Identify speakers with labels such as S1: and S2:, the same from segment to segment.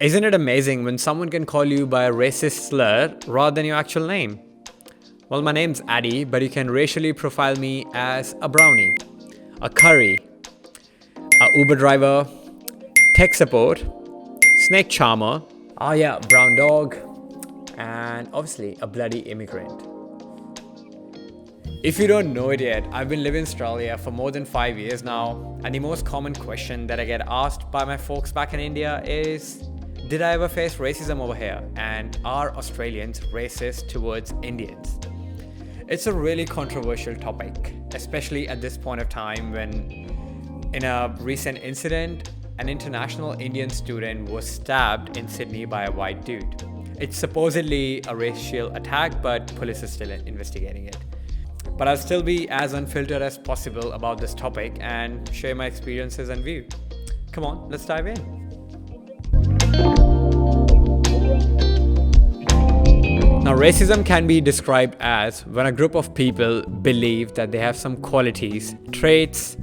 S1: Isn't it amazing when someone can call you by a racist slur rather than your actual name? Well, my name's Addy, but you can racially profile me as a brownie, a curry, a Uber driver, tech support, snake charmer, brown dog, and obviously a bloody immigrant. If you don't know it yet, I've been living in Australia for more than 5 years now, and the most common question that I get asked by my folks back in India is, did I ever face racism over here? And are Australians racist towards Indians? It's a really controversial topic, especially at this point of time when, in a recent incident, an international Indian student was stabbed in Sydney by a white dude. It's supposedly a racial attack, but police are still investigating it. But I'll still be as unfiltered as possible about this topic and share my experiences and view. Come on, let's dive in. Now, racism can be described as when a group of people believe that they have some qualities, traits,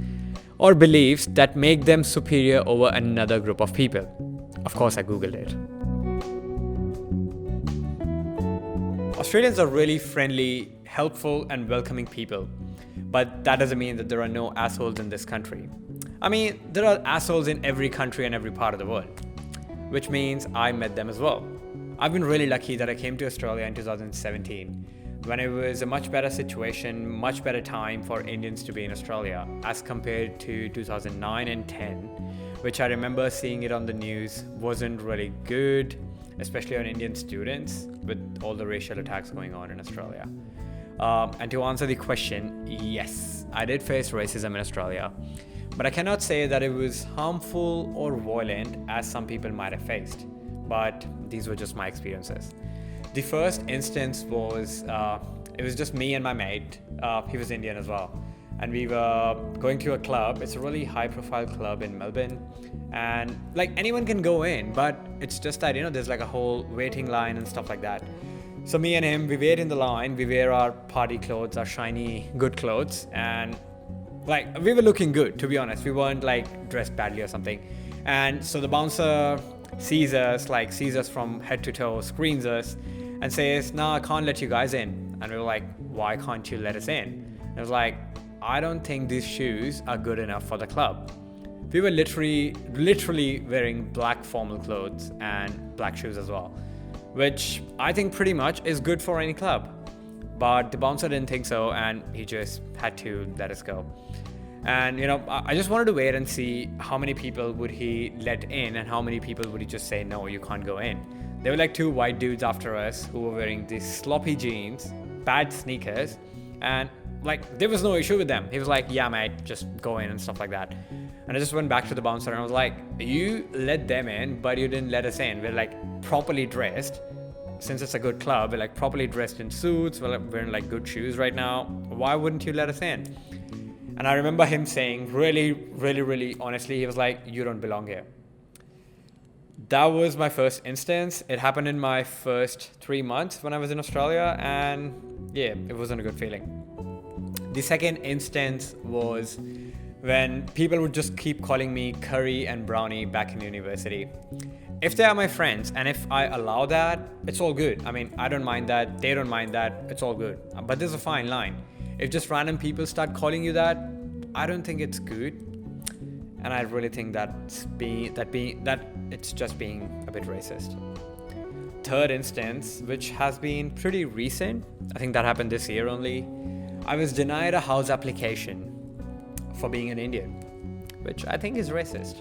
S1: or beliefs that make them superior over another group of people. Of course, I googled it. Australians are really friendly, helpful, and welcoming people. But that doesn't mean that there are no assholes in this country. I mean, there are assholes in every country and every part of the world, which means I met them as well. I've been really lucky that I came to Australia in 2017, when it was a much better situation, much better time for Indians to be in Australia as compared to 2009 and 10, which I remember seeing it on the news wasn't really good, especially on Indian students with all the racial attacks going on in Australia. And to answer the question, yes, I did face racism in Australia, but I cannot say that it was harmful or violent as some people might have faced, but these were just my experiences. The first instance was, it was just me and my mate. He was Indian as well. And we were going to a club. It's a really high profile club in Melbourne. And like anyone can go in, but it's just that, there's like a whole waiting line and stuff like that. So me and him, we wait in the line. We wear our party clothes, our shiny, good clothes. And like, we were looking good, to be honest. We weren't like dressed badly or something. And so the bouncer sees us from head to toe, screens us, and says, "No, I can't let you guys in." And we were like, "Why can't you let us in?" And I was like, "I don't think these shoes are good enough for the club." We were literally wearing black formal clothes and black shoes as well, which I think pretty much is good for any club. But the bouncer didn't think so, and he just had to let us go. And I just wanted to wait and see how many people would he let in and how many people would he just say, "No, you can't go in." There were like two white dudes after us who were wearing these sloppy jeans, bad sneakers, and like there was no issue with them. He was like, "Yeah, mate, just go in," and stuff like that. And I just went back to the bouncer and I was like, "You let them in, but you didn't let us in. We're like properly dressed. Since it's a good club, we're like properly dressed in suits. We're wearing like good shoes right now. Why wouldn't you let us in?" And I remember him saying really honestly, he was like, "You don't belong here." That was my first instance. It happened in my first 3 months when I was in Australia, and yeah, it wasn't a good feeling. The second instance was when people would just keep calling me curry and brownie back in university. If they are my friends and if I allow that, it's all good. I mean, I don't mind that, they don't mind that, it's all good. But there's a fine line. If just random people start calling you that, I don't think it's good. And I really think that it's just being a bit racist. Third instance, which has been pretty recent, I think that happened this year only. I was denied a house application for being an Indian, which I think is racist.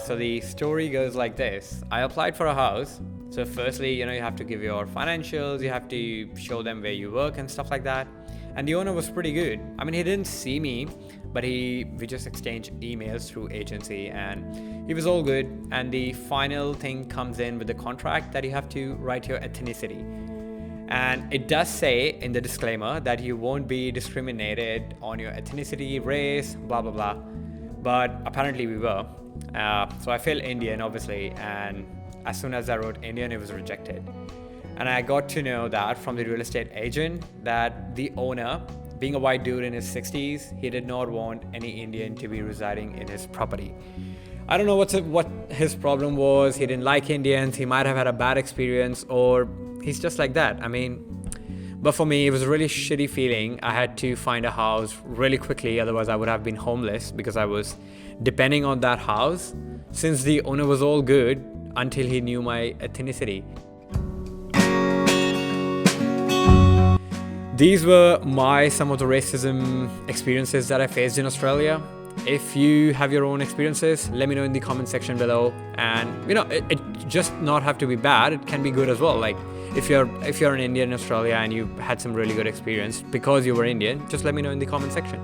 S1: So the story goes like this. I applied for a house. So firstly, you have to give your financials, you have to show them where you work and stuff like that. And the owner was pretty good. I mean, he didn't see me, but we just exchanged emails through agency and he was all good. And the final thing comes in with the contract that you have to write your ethnicity. And it does say in the disclaimer that you won't be discriminated on your ethnicity, race, blah, blah, blah. But apparently we were. So I filled Indian, obviously, and as soon as I wrote Indian, it was rejected. And I got to know that from the real estate agent that the owner, being a white dude in his 60s, he did not want any Indian to be residing in his property. I don't know what his problem was. He didn't like Indians. He might have had a bad experience, or he's just like that. I mean, but for me, it was a really shitty feeling. I had to find a house really quickly, otherwise I would have been homeless because I was depending on that house since the owner was all good until he knew my ethnicity. These were some of the racism experiences that I faced in Australia. If you have your own experiences, let me know in the comment section below. And it just not have to be bad. It can be good as well. Like if you're an Indian in Australia and you had some really good experience because you were Indian, just let me know in the comment section.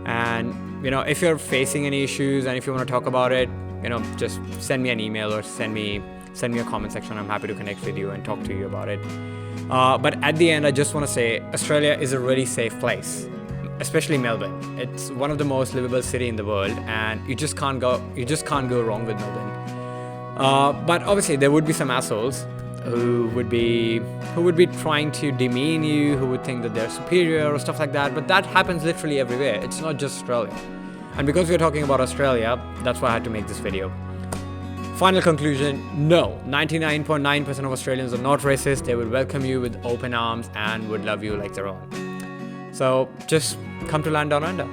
S1: And if you're facing any issues and if you want to talk about it, just send me an email or send me a comment section. I'm happy to connect with you and talk to you about it. But at the end, I just want to say Australia is a really safe place, especially Melbourne. It's one of the most livable city in the world, and you just can't go wrong with Melbourne. But obviously, there would be some assholes who would be trying to demean you, who would think that they're superior or stuff like that. But that happens literally everywhere. It's not just Australia. And because we're talking about Australia, that's why I had to make this video. Final conclusion, no, 99.9% of Australians are not racist. They would welcome you with open arms and would love you like their own. So just come to land down under.